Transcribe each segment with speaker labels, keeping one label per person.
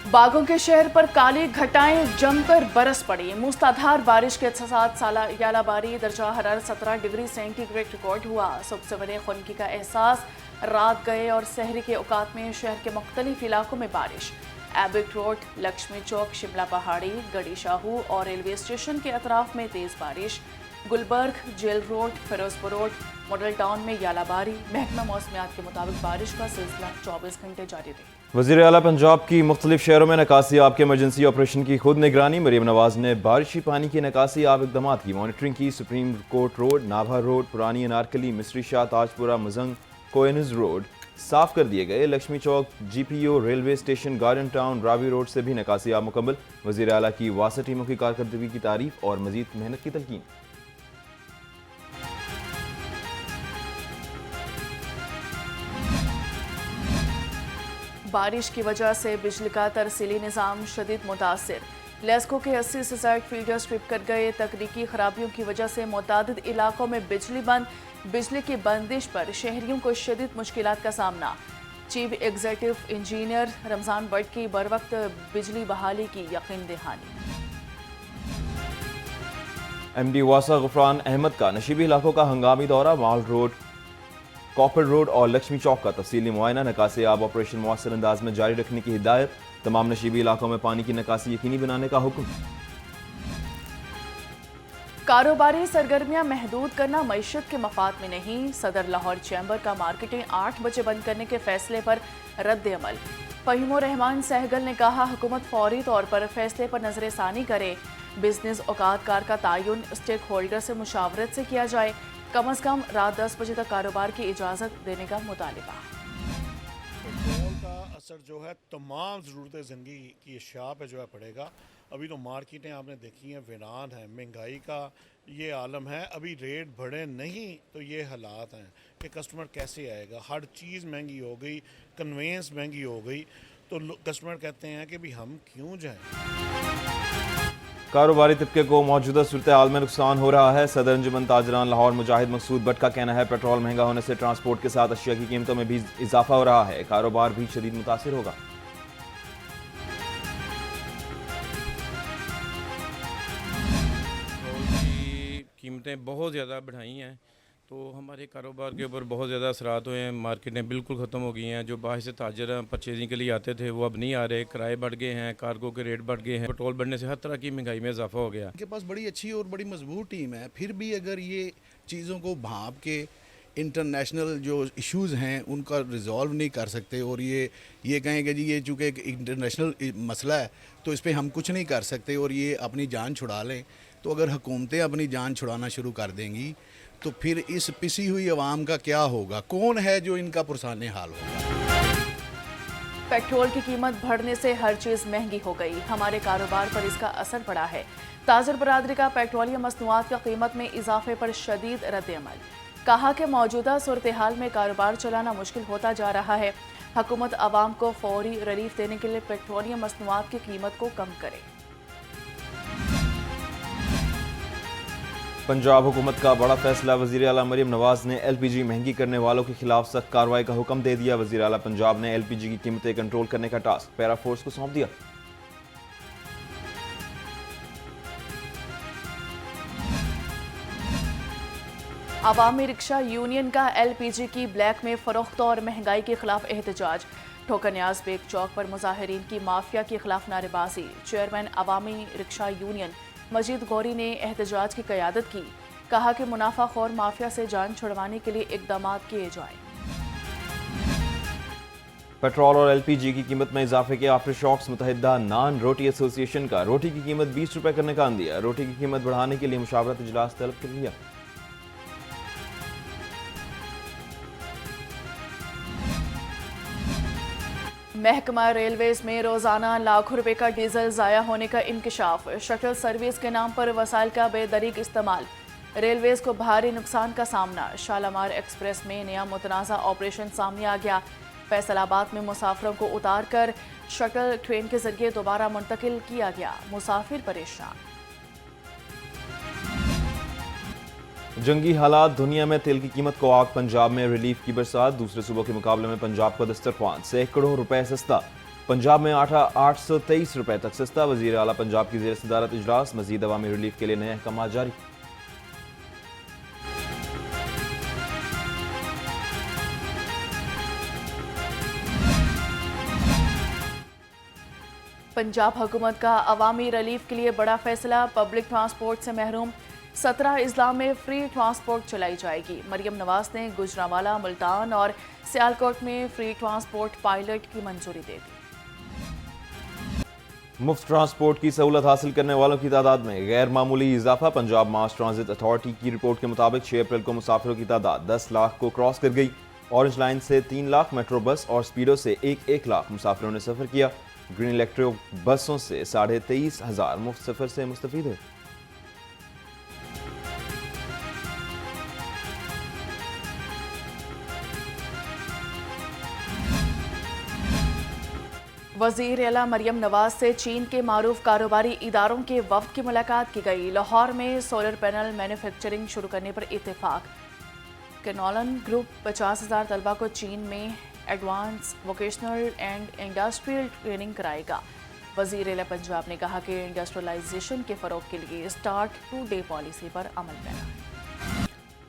Speaker 1: बागों के शहर पर काली घटाएं जमकर बरस पड़ी। मूसलाधार बारिश के साथ यालाबारी, दर्जा हरारत 17 डिग्री सेंटीग्रेड रिकॉर्ड हुआ। सुबह सवेरे खुनकी का एहसास, रात गए और सहरी के औकात में शहर के मुख्तलिफ इलाकों में बारिश। एबिक रोड, लक्ष्मी चौक, शिमला पहाड़ी, गड़ी शाहू और रेलवे स्टेशन के अतराफ में तेज बारिश। Gulberg, Jail Road, Ferozepur Road, Model Town में यालाबारी। महकमा मौसमियात के मुताबिक बारिश का सिलसिला 24 घंटे जारी रही।
Speaker 2: वज़ीर आला पंजाब की मुख्तलिफ शहरों में निकासी आब के इमरजेंसी ऑपरेशन की खुद निगरानी। मरीम नवाज ने बारिशी पानी की निकासी आब इकदाम की मॉनिटरिंग की। Supreme court road, Nabha road, पुरानी अनारकली, मिस्री शाह, ताजपुरा, मुजंग, कोयनज रोड साफ कर दिए गए। लक्ष्मी चौक, GPO, railway station, garden town, Ravi road से भी निकासी आब मुकम्मल। वज़ीर आला की वासा टीमों की कारकर्दगी की तारीफ और मजीद मेहनत की तलकीन।
Speaker 1: बारिश की वजह से बिजली का तरसीली निज़ाम शदीद मुतासिर। लेस्को के 80 से ज़ायद फीडर स्ट्रिप कर गए। तकनीकी खराबियों की वजह से मुतादिद इलाकों में बिजली बंद। बिजली की बंदिश पर शहरियों को शदीद मुश्किलात का सामना। Chief executive engineer Ramzan but की बरवक्त बिजली बहाली की यकीन दहानी।
Speaker 2: MD वासा गुफरान अहमद का नशीबी इलाकों का हंगामी दौरा। माल रोड, कॉपर रोड और लक्ष्मी चौक का तफसीली मुआयना। निकासी आब ऑपरेशन मौसर अंदाज में जारी रखने की हिदायत। तमाम नशीबी इलाकों में पानी की निकासी यकीनी बनाने का हुक्म।
Speaker 1: कारोबारी सरगर्मियां महदूद करना मईशत के मफाद में नहीं। सदर लाहौर चैम्बर का मार्केटें 8 बजे बंद करने के फैसले पर रद्द अमल। फहीम रहमान सहगल ने कहा, हुकूमत फौरी तौर पर फैसले पर नजरसानी करे। बिजनेस औकातकार का तयन स्टेक होल्डर से मुशावरत से किया जाए। कम अज कम रात 10 बजे तक कारोबार की इजाज़त देने का मुतालिबा।
Speaker 3: पेट्रोल का असर जो है तमाम ज़रूरत ज़िंदगी की अशिया पे जो है पड़ेगा। अभी तो मार्केटें आपने देखी हैं, वीरान है, महंगाई का ये आलम है। अभी रेट बढ़े नहीं तो ये हालात हैं कि कस्टमर कैसे आएगा। हर चीज़ महंगी हो गई, कन्वेंस महंगी हो गई, तो कस्टमर कहते हैं कि भी हम क्यों जाएं।
Speaker 2: कारोबारी तबके को मौजूदा सूरत हाल में नुकसान हो रहा है। सदर अंजुमन ताजरान लाहौर मुजाहिद मकसूद भट्ट का कहना है, पेट्रोल महंगा होने से ट्रांसपोर्ट के साथ अशिया की कीमतों में भी इजाफा हो रहा है। कारोबार भी शदीद मुतासिर होगा।
Speaker 4: कीमतें बहुत ज़्यादा बढ़ाई हैं तो हमारे कारोबार के ऊपर बहुत ज़्यादा असरात हुए हैं। मार्केटें बिल्कुल ख़त्म हो गई हैं। जो बाहर से ताजर परचेजिंग के लिए आते थे वो अब नहीं आ रहे। किराए बढ़ गए हैं, कार्गो के रेट बढ़ गए हैं। पेट्रोल बढ़ने से हर तरह की महंगाई में इजाफा हो गया।
Speaker 5: इनके पास बड़ी अच्छी और बड़ी मजबूत टीम है, फिर भी अगर ये चीज़ों को भाप के इंटरनेशनल जो इश्यूज़ हैं उनका रिजॉल्व नहीं कर सकते और ये कहें कि जी ये चूँकि एक इंटरनेशनल मसला है तो इस पर हम कुछ नहीं कर सकते और ये अपनी जान छुड़ा लें, तो अगर हुकूमतें अपनी जान छुड़ाना शुरू कर देंगी तो फिर इस पिसी हुई आवाम का क्या होगा? कौन है जो इनका पुरसाने हाल होगा?
Speaker 1: पेट्रोल की कीमत बढ़ने से हर चीज़ महंगी हो गई। हमारे कारोबार पर इसका असर पड़ा है। ताजर बरादरी का पेट्रोलियम मसनूआत की कीमत में इजाफे पर शदीद रद्द अमल। कहा कि मौजूदा सूरत हाल में कारोबार चलाना मुश्किल होता जा रहा है। हुकूमत आवाम को फौरी रिलीफ देने के लिए पेट्रोलियम मसनूआत की कीमत को कम करे।
Speaker 2: पंजाब हुकूमत का बड़ा फैसला। वज़ीर आला मरीम नवाज ने LPG महंगी करने वालों के खिलाफ सख्त कार्रवाई का हुक्म दे दिया। वज़ीर आला पंजाब ने LPG की कीमतें कंट्रोल करने का टास्क पैरा फोर्स को सौंप दिया।
Speaker 1: अवामी रिक्शा यूनियन का LPG की ब्लैक में फरोख्त और महंगाई के खिलाफ एहतजाज। ठोकर न्याज बेग चौक पर मुजाहिरीन की माफिया के खिलाफ नारेबाजी। चेयरमैन अवामी रिक्शा यूनियन मजीद गौरी ने एहतजाज की क़यादत की। कहा कि मुनाफाखोर माफिया से जान छुड़वाने के लिए इक़दाम किए जाएं।
Speaker 2: पेट्रोल और LPG की कीमत में इजाफे के आफ्टर शॉक्स। मुत्तहिदा नान रोटी एसोसिएशन का रोटी की कीमत 20 रुपए करने का दिया। रोटी की कीमत बढ़ाने के लिए मुशावरत इजलास तलब कर लिया।
Speaker 1: महकमा रेलवेज में रोजाना लाखों रुपए का डीजल जाया होने का इंकशाफ। शटल सर्विस के नाम पर वसाइल का बेदरीक इस्तेमाल। रेलवेज को भारी नुकसान का सामना। शालामार एक्सप्रेस में नया मुतनाज़ा ऑपरेशन सामने आ गया। फैसलाबाद में मुसाफिरों को उतार कर शटल ट्रेन के जरिए दोबारा मुंतकिल किया गया। मुसाफिर परेशान।
Speaker 2: जंगी हालात दुनिया में तेल की कीमत को आग। पंजाब में रिलीफ की बरसात। दूसरे सूबों के मुकाबले में पंजाब का दस्तरख्वान सैकड़ों रुपए सस्ता। पंजाब में आटा 823 रुपए तक सस्ता। वजीर आला पंजाब की ज़ेर सदारत इजलास। मजीद अवामी रिलीफ के लिए नए अहकाम जारी।
Speaker 1: पंजाब हुकूमत का अवामी रिलीफ के लिए बड़ा फैसला। पब्लिक ट्रांसपोर्ट से महरूम 17 अजला में फ्री ट्रांसपोर्ट चलाई जाएगी। मरियम नवाज ने गुजरांवाला, मुल्तान और सियालकोट में फ्री ट्रांसपोर्ट पायलट की मंजूरी दे दी।
Speaker 2: मुफ्त ट्रांसपोर्ट की सहूलत हासिल करने वालों की तादाद में गैर मामूली इजाफा। पंजाब मास ट्रांजिट अथॉरिटी की रिपोर्ट के मुताबिक 6 अप्रैल को मुसाफिरों की तादाद 10 लाख को क्रॉस कर गई। ऑरेंज लाइन से 3 लाख, मेट्रो बस और स्पीडो से 1 लाख मुसाफिरों ने सफर किया। ग्रीन इलेक्ट्रिक बसों से 23,500 मुफ्त सफर से मुस्तफीद हुए।
Speaker 1: वज़ीर आला मरियम नवाज से चीन के मारूफ कारोबारी इदारों के वफ्द की मुलाकात की गई। लाहौर में सोलर पैनल मैन्युफैक्चरिंग शुरू करने पर इत्तेफाक। कैनोलन ग्रुप 50,000 तलबा को चीन में advance vocational and industrial training कराएगा। वज़ीर आला पंजाब ने कहा कि इंडस्ट्रियलाइजेशन के फ़रोग के लिए स्टार्ट टू डे पॉलिसी पर अमल पैरा है।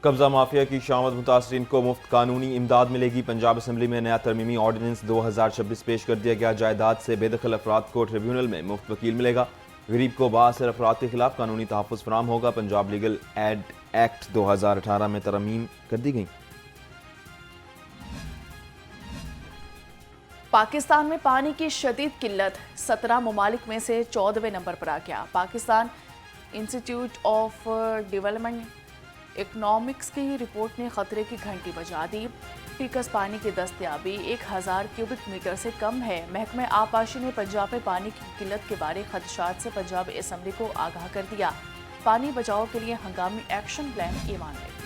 Speaker 2: कब्जा माफिया की शामद मुतासरीन को मुफ्त कानूनी इमदाद मिलेगी। पंजाब असम्बली में नया तरमीमी ऑर्डिनेंस 2026 पेश कर दिया गया। जायदाद से बेदखल अफराद को ट्रिब्यूनल में मुफ्त वकील मिलेगा। गरीब को बाअसर अफराद के खिलाफ कानूनी तहफ़्फ़ुज़ फराहम होगा। पंजाब लीगल एड एक्ट 2018 में तरमीम कर दी गई।
Speaker 1: पाकिस्तान में पानी की शदीद किल्लत 17 ममालिक में से 14वें नंबर पर आ गया। Pakistan institute of development economics की रिपोर्ट ने खतरे की घंटी बजा दी। फीकस पानी की दस्तयाबी 1000 क्यूबिक मीटर से कम है। महकमे आबपाशी ने पंजाब में पानी की किल्लत के बारे खदशात से पंजाब असम्बली को आगाह कर दिया। पानी बचाओ के लिए हंगामी एक्शन प्लान ईमान ले।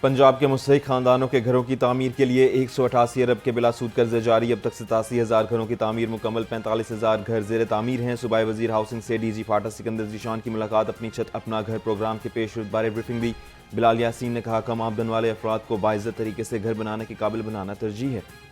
Speaker 2: पंजाब के मुस्तहिक खानदानों के घरों की तामीर के लिए 188 अरब के बिलासूद कर्जे जारी। अब तक 87,000 घरों की तामीर मुकम्मल, 45,000 घर जेर तामीर हैं। सूबाई वजीर हाउसिंग से डीजी फाटा सिकंदर जीशान की मुलाकात। अपनी छत अपना घर प्रोग्राम के पेश बारे ब्रीफिंग दी। बिलाल यासीन ने कहा, कम आमदन वाले अफराद को बाइज्जत तरीके से घर बनाने के काबिल बनाना तरजीह है।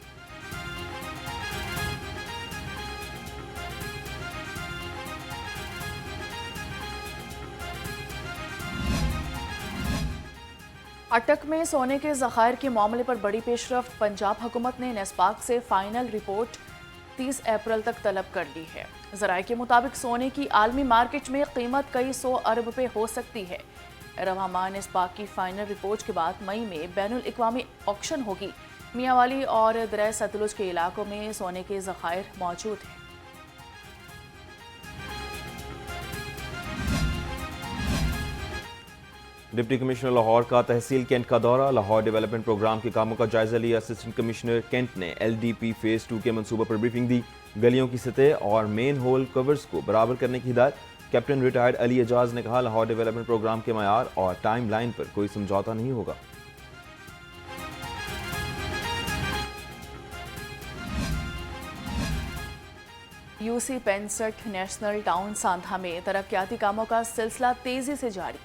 Speaker 1: अटक में सोने के ज़खायर के मामले पर बड़ी पेशरफ्त। पंजाब हुकूमत ने नेस्पाक से फाइनल रिपोर्ट 30 अप्रैल तक तलब कर ली है। ज़राए के मुताबिक सोने की आलमी मार्केट में कीमत कई 100 अरब रुपये हो सकती है। रवा माह नेस्पाक की फाइनल रिपोर्ट के बाद मई में बैनुल अक़वामी ऑक्शन होगी। मियांवाली और दरिया सतलुज के इलाकों में सोने के ज़खायर मौजूद हैं।
Speaker 2: डिप्टी कमिश्नर लाहौर का तहसील कैंट का दौरा। लाहौर डेवलपमेंट प्रोग्राम के कामों का जायजा लिया। असिस्टेंट कमिश्नर कैंट ने LDP फेज़ 2 के मंसूबे पर ब्रीफिंग दी। गलियों की सतह और मेन होल कवर्स को बराबर करने की हिदायत। कैप्टन रिटायर्ड अली एजाज ने कहा, लाहौर डेवलपमेंट प्रोग्राम के मयार और टाइम लाइन पर कोई समझौता नहीं होगा।
Speaker 1: UC 65 नेशनल टाउन सांधा में तरक्याती कामों का सिलसिला तेजी से जारी।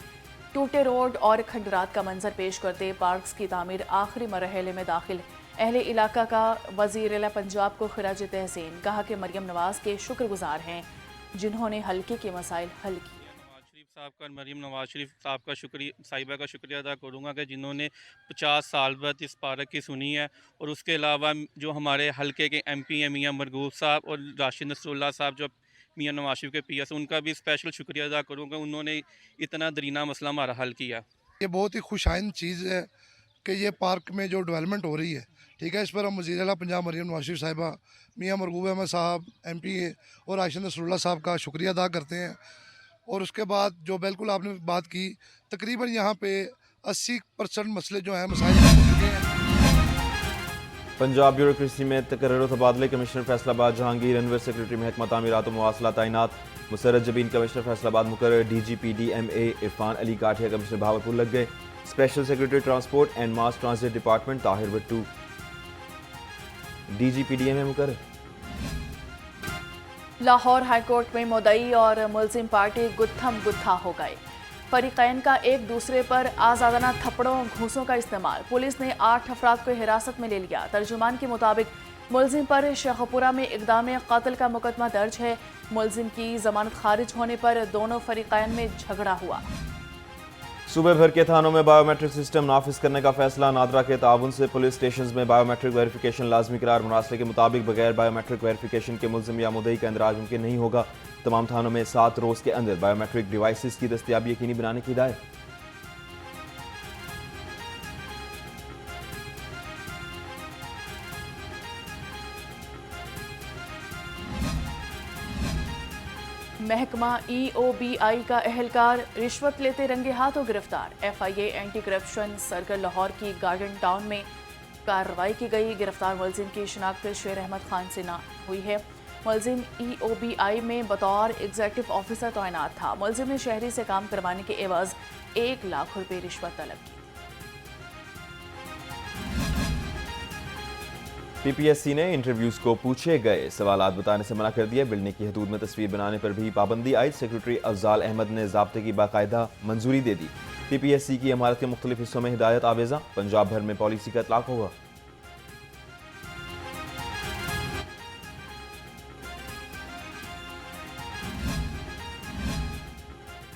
Speaker 1: टूटे रोड और खंडरात का मंजर पेश करते पार्क्स की तामीर आखिरी मरहले में दाखिल। अहले इलाका का वज़ीर आला पंजाब को खिराज तहसीन। कहा कि मरियम नवाज के शुक्रगुजार हैं जिन्होंने हल्के के मसाइल हल किए।
Speaker 6: मरियम नवाज शरीफ साहब का शुक्रिया, साहिबा का शुक्रिया अदा करूँगा कि जिन्होंने 50 साल बाद इस पार्क की सुनी है। और उसके अलावा जो हमारे हल्के के MP हैं मियाँ मरगूब साहब और राशिद नसरुल्लाह साहब जो मियाँ नवाज शरीफ के PS, उनका भी स्पेशल शुक्रिया अदा करूँगा। उन्होंने इतना दरीना मसला हमारा हल किया।
Speaker 7: ये बहुत ही खुशाइन चीज़ है कि ये पार्क में जो डेवलपमेंट हो रही है, ठीक है, इस पर हम वज़ीर आला पंजाब मरियम नवाज शरीफ साहिबा, मियाँ मरगूब अहमद साहब MP और राशिद नसरुल्लाह साहब का शुक्रिया अदा करते हैं। और उसके बाद जो बिल्कुल आपने बात की, तकरीबन यहाँ पे 80% मसले जो हैं मसाइल हो चुके हैं।
Speaker 2: पंजाब ब्यूरोक्रेसी में तकर्रुर तबादले। कमिश्नर फैसलाबाद जहांगीर अनवर, सेक्रेटरी महकमा तामीरात व मवासलात तैनात। मुसर्रत जबीन कमिश्नर फैसलाबाद मुकर्रर। DGP DMA इरफान अली काठिया कमिश्नर भावलपुर लग गए। Special secretary transport and mass transit department Tahir Bhattu DGP DMA मुकर्रर।
Speaker 1: लाहौर हाईकोर्ट में मुद्दई और मुलजिम पार्टी गुत्थम गुत्था हो गए। फरीकैन का एक दूसरे पर आज़ादाना थप्पड़ों घूंसों का इस्तेमाल। पुलिस ने 8 अफराद को हिरासत में ले लिया। तर्जुमान के मुताबिक मुलजिम पर शेखपुरा में इक़दाम कत्ल का मुकदमा दर्ज है। मुलजिम की जमानत खारिज होने पर दोनों फरीक़ैन में झगड़ा हुआ।
Speaker 2: सूबे भर के थानों में बायोमेट्रिक सिस्टम नाफिज करने का फैसला। नादरा के ताउन से पुलिस स्टेशन में बायोमेट्रिक वेरिफिकेशन लाजमी करार। मुनासले के मुताबिक बगैर बायोमेट्रिक वेरिफिकेशन के मुलजिम या मुद्दई का इंदराज मुमकिन नहीं होगा। तमाम थानों में 7 रोज़ के अंदर बायोमेट्रिक डिवाइसेस की दस्तयाबी यकीनी बनाने की हिदायत।
Speaker 1: महकमा EOBI का एहलकार रिश्वत लेते रंगे हाथों गिरफ्तार। FIA anti corruption circle Lahore की गार्डन टाउन में कार्रवाई की गई। गिरफ्तार मुलजिम की शिनाख्त शेर अहमद खान से ना हुई है। मुलजिम EOBI में बतौर एग्जीक्यूटिव ऑफिसर तैनात था। मुलजिम ने शहरी से काम करवाने के एवज 1 लाख रुपए रिश्वत तलब की।
Speaker 2: PPSC ने इंटरव्यूज को पूछे गए सवालात बताने से मना कर दिया। बिल्डिंग की हदूद में तस्वीर बनाने पर भी पाबंदी आयद। सेक्रेटरी अफजाल अहमद ने ज़ाब्ते की बाकायदा मंजूरी दे दी। PPSC की इमारत के मुख्तलिफ हिस्सों में हिदायत आवेजा। पंजाब भर में पॉलिसी का इतलाक होगा।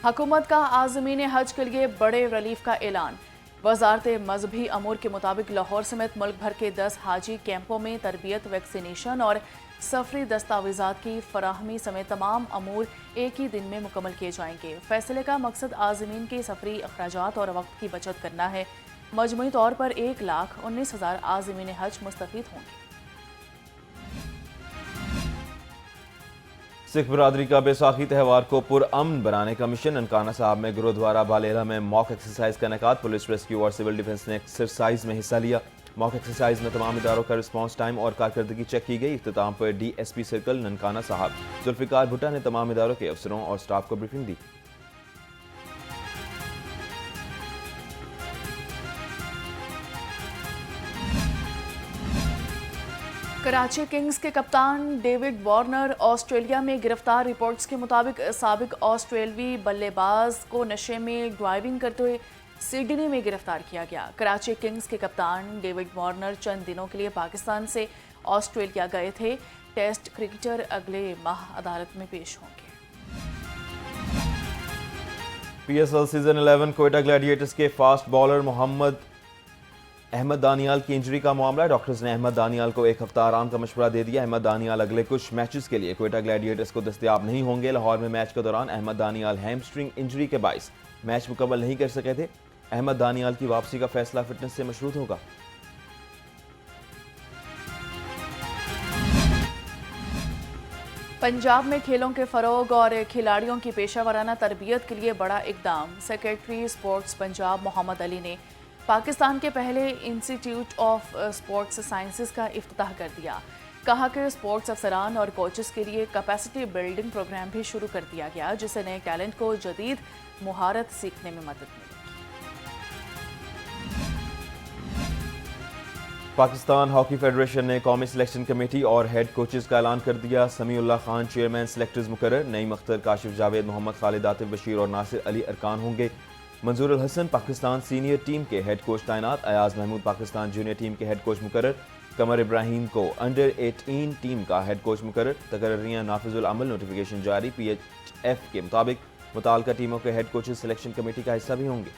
Speaker 1: हुकूमत का आज़मीन हज के लिए बड़े रिलीफ का ऐलान। वजारत मजहबी अमूर के मुताबिक लाहौर समेत मुल्क भर के 10 हाजी कैंपों में तरबियत, वैक्सीनेशन और सफरी दस्तावेजात की फराहमी समेत तमाम अमूर एक ही दिन में मुकम्मल किए जाएंगे। फैसले का मकसद आज़मीन के सफरी अखराजात और वक्त की बचत करना है। मजमूई तौर पर 1,19,000 आज़मीन हज मुस्तफीद होंगे।
Speaker 2: सिख बरादरी का बैसाखी त्यौहार को पुरअमन बनाने का मिशन। ननकाना साहब में गुरुद्वारा बालेला में मॉक एक्सरसाइज का इनेकाद। पुलिस, रेस्क्यू और सिविल डिफेंस ने एक्सरसाइज में हिस्सा लिया। मॉक एक्सरसाइज में तमाम इदारों का रिस्पांस टाइम और कारकर्दगी चेक की गई। इख्तिताम पर DSP सर्कल ननकाना साहब जुल्फिकार भुट्टा ने तमाम इदारों के अफसरों और स्टाफ को ब्रीफिंग दी।
Speaker 1: कराची किंग्स के कप्तान डेविड वार्नर ऑस्ट्रेलिया में गिरफ्तार। रिपोर्ट्स के मुताबिक साबिक ऑस्ट्रेलवी बल्लेबाज को नशे में ड्राइविंग करते हुए सिडनी में गिरफ्तार किया गया। कराची किंग्स के कप्तान डेविड वार्नर चंद दिनों के लिए पाकिस्तान से ऑस्ट्रेलिया गए थे। टेस्ट क्रिकेटर अगले माह अदालत में पेश होंगे।
Speaker 2: PSL सीजन 11 कोयटा ग्लैडिएटर्स के फास्ट बॉलर मोहम्मद अहमद दानियाल की इंजरी का मामला। डॉक्टर्स ने अहमद दानियाल को 1 हफ्ता आराम का मशवरा दे दिया। अहमद दानियाल अगले कुछ मैचेस के लिए कोयटा ग्लैडिएटर्स को दस्तयाब नहीं होंगे। लाहौर में मैच के दौरान अहमद दानियाल हैमस्ट्रिंग इंजरी के बाइस मैच मुकम्मल नहीं कर सके थे। अहमद दानियाल की वापसी का फैसला फिटनेस से मशरूत होगा।
Speaker 1: पंजाब में खेलों के फरोग और खिलाड़ियों की पेशा वराना तरबियत के लिए बड़ा इकदाम। सेक्रेटरी स्पोर्ट्स पंजाब मोहम्मद अली ने पाकिस्तान के पहले इंस्टीट्यूट ऑफ स्पोर्ट्स साइंसेज का इफ्तिताह कर दिया। कहा कि स्पोर्ट्स अफसरान और कोचेस के लिए कैपेसिटी बिल्डिंग प्रोग्राम भी शुरू कर दिया गया, जिससे नए टैलेंट को जदीद मुहारत सीखने में मदद मिलेगी।
Speaker 2: पाकिस्तान हॉकी फेडरेशन ने कौमी सिलेक्शन कमेटी और हेड कोचेस का ऐलान कर दिया। समीउल्लाह खान चेयरमैन सिलेक्टर्स मुकर्रर। नईम अख्तर, काशिफ जावेद, मोहम्मद खालिद, आतिफ बशीर और नासिर अली अरकान होंगे। मंजूर अल हसन पाकिस्तान सीनियर टीम के हेड कोच तैनात। अयाज महमूद पाकिस्तान जूनियर टीम के हेड कोच मुकर्रर। कमर इब्राहिम को अंडर 18 टीम का हेड कोच मुकर्रर। तकर्रियाँ नाफिजुल अमल। नोटिफिकेशन जारी। PHF के मुताबिक मुताल्लिका टीमों के हेड कोचेस सिलेक्शन कमेटी का हिस्सा भी होंगे।